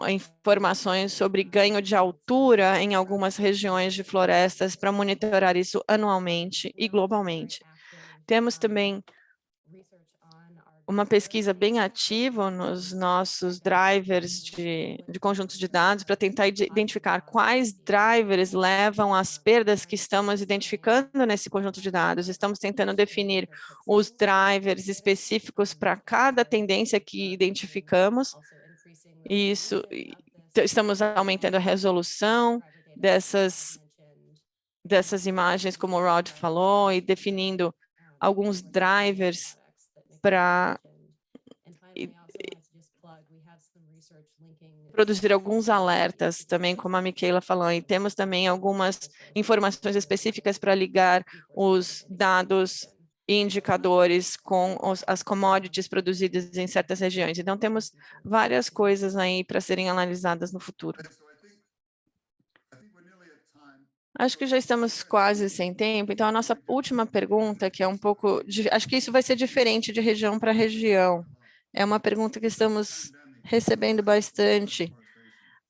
informações sobre ganho de altura em algumas regiões de florestas para monitorar isso anualmente e globalmente. Temos também uma pesquisa bem ativa nos nossos drivers de conjuntos de dados para tentar identificar quais drivers levam às perdas que estamos identificando nesse conjunto de dados. Estamos tentando definir os drivers específicos para cada tendência que identificamos. Estamos aumentando a resolução dessas imagens, como o Rod falou, e definindo alguns drivers para produzir alguns alertas também, como a Michaela falou, e temos também algumas informações específicas para ligar os dados e indicadores com as commodities produzidas em certas regiões. Então, temos várias coisas aí para serem analisadas no futuro. Acho que já estamos quase sem tempo, então a nossa última pergunta, que é um pouco, acho que isso vai ser diferente de região para região. É uma pergunta que estamos recebendo bastante.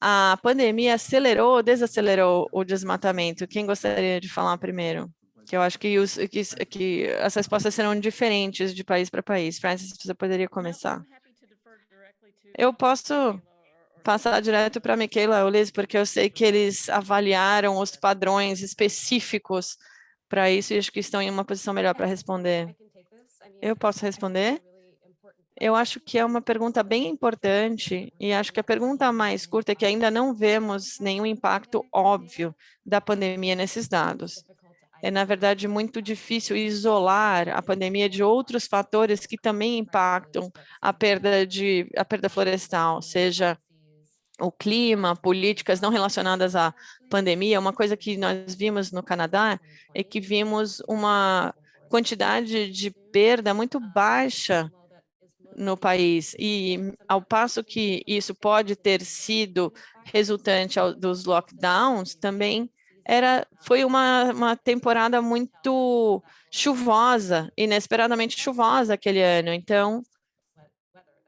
A pandemia acelerou ou desacelerou o desmatamento? Quem gostaria de falar primeiro? Que eu acho que as respostas serão diferentes de país para país. Francis, você poderia começar? Eu posso passar direto para a Michaela ou Liz, porque eu sei que eles avaliaram os padrões específicos para isso e acho que estão em uma posição melhor para responder. Eu posso responder? Eu acho que é uma pergunta bem importante e acho que a pergunta mais curta é que ainda não vemos nenhum impacto óbvio da pandemia nesses dados. É, na verdade, muito difícil isolar a pandemia de outros fatores que também impactam a perda florestal, seja o clima, políticas não relacionadas à pandemia. Uma coisa que nós vimos no Canadá é que vimos uma quantidade de perda muito baixa no país, e ao passo que isso pode ter sido resultante dos lockdowns, também foi uma temporada muito chuvosa, inesperadamente chuvosa aquele ano, então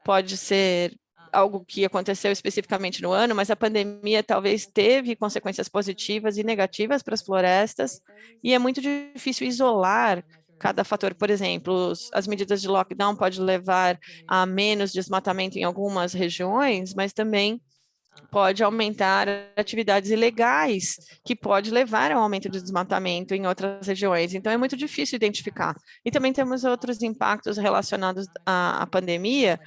pode ser algo que aconteceu especificamente no ano, mas a pandemia talvez teve consequências positivas e negativas para as florestas, e é muito difícil isolar cada fator. Por exemplo, as medidas de lockdown podem levar a menos desmatamento em algumas regiões, mas também pode aumentar atividades ilegais, que pode levar ao aumento de desmatamento em outras regiões. Então, é muito difícil identificar. E também temos outros impactos relacionados à pandemia,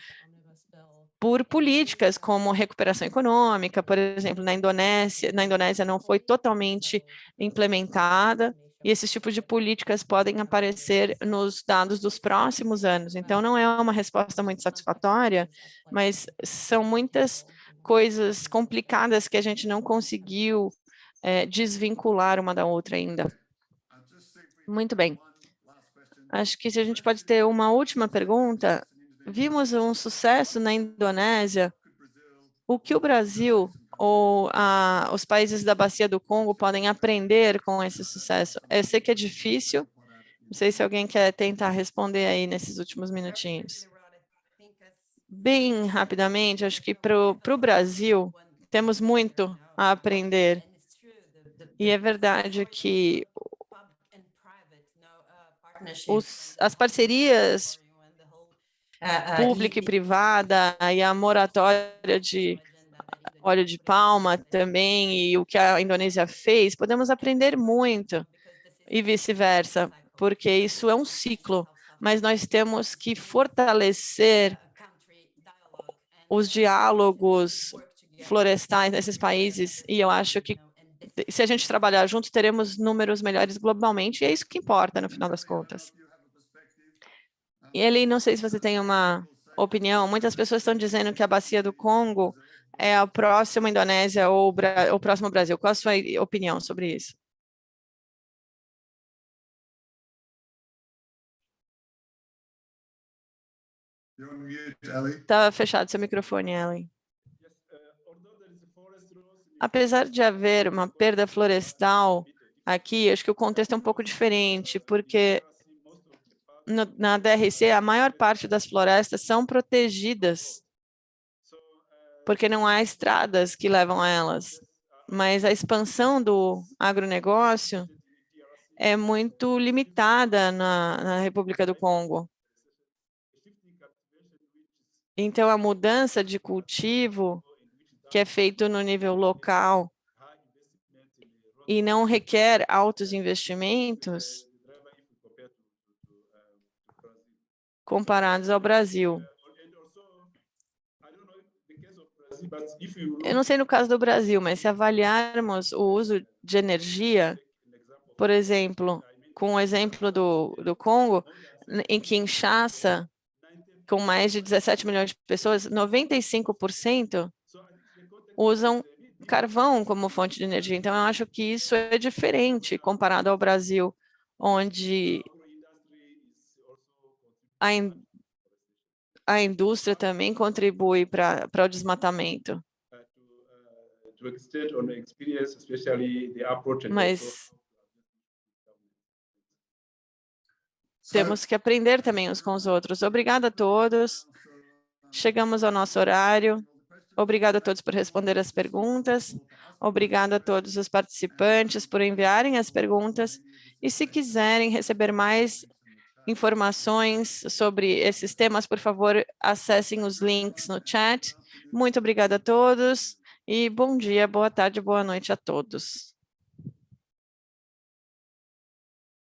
por políticas como recuperação econômica, por exemplo, na Indonésia não foi totalmente implementada, e esses tipos de políticas podem aparecer nos dados dos próximos anos. Então, não é uma resposta muito satisfatória, mas são muitas coisas complicadas que a gente não conseguiu desvincular uma da outra ainda. Muito bem. Acho que se a gente pode ter uma última pergunta. Vimos um sucesso na Indonésia. O que o Brasil ou os países da Bacia do Congo podem aprender com esse sucesso? Eu sei que é difícil. Não sei se alguém quer tentar responder aí nesses últimos minutinhos. Bem rapidamente, acho que para o Brasil temos muito a aprender. E é verdade que as parcerias pública e privada e a moratória de óleo de palma também e o que a Indonésia fez, podemos aprender muito e vice-versa, porque isso é um ciclo, mas nós temos que fortalecer os diálogos florestais nesses países e eu acho que se a gente trabalhar junto, teremos números melhores globalmente e é isso que importa no final das contas. E ele, não sei se você tem uma opinião, muitas pessoas estão dizendo que a Bacia do Congo é a próxima Indonésia ou o próximo Brasil. Qual a sua opinião sobre isso? Está fechado seu microfone, Ellen. Apesar de haver uma perda florestal aqui, acho que o contexto é um pouco diferente, porque na DRC, a maior parte das florestas são protegidas, porque não há estradas que levam a elas. Mas a expansão do agronegócio é muito limitada na República do Congo. Então, a mudança de cultivo, que é feito no nível local e não requer altos investimentos comparados ao Brasil. Eu não sei no caso do Brasil, mas se avaliarmos o uso de energia, por exemplo, com o exemplo do Congo, em Kinshasa, com mais de 17 milhões de pessoas, 95% usam carvão como fonte de energia. Então, eu acho que isso é diferente comparado ao Brasil, onde a indústria também contribui para o desmatamento. Mas temos que aprender também uns com os outros. Obrigada a todos. Chegamos ao nosso horário. Obrigada a todos por responder as perguntas. Obrigada a todos os participantes por enviarem as perguntas. E se quiserem receber mais informações sobre esses temas, por favor, acessem os links no chat. Muito obrigada a todos e bom dia, boa tarde, boa noite a todos.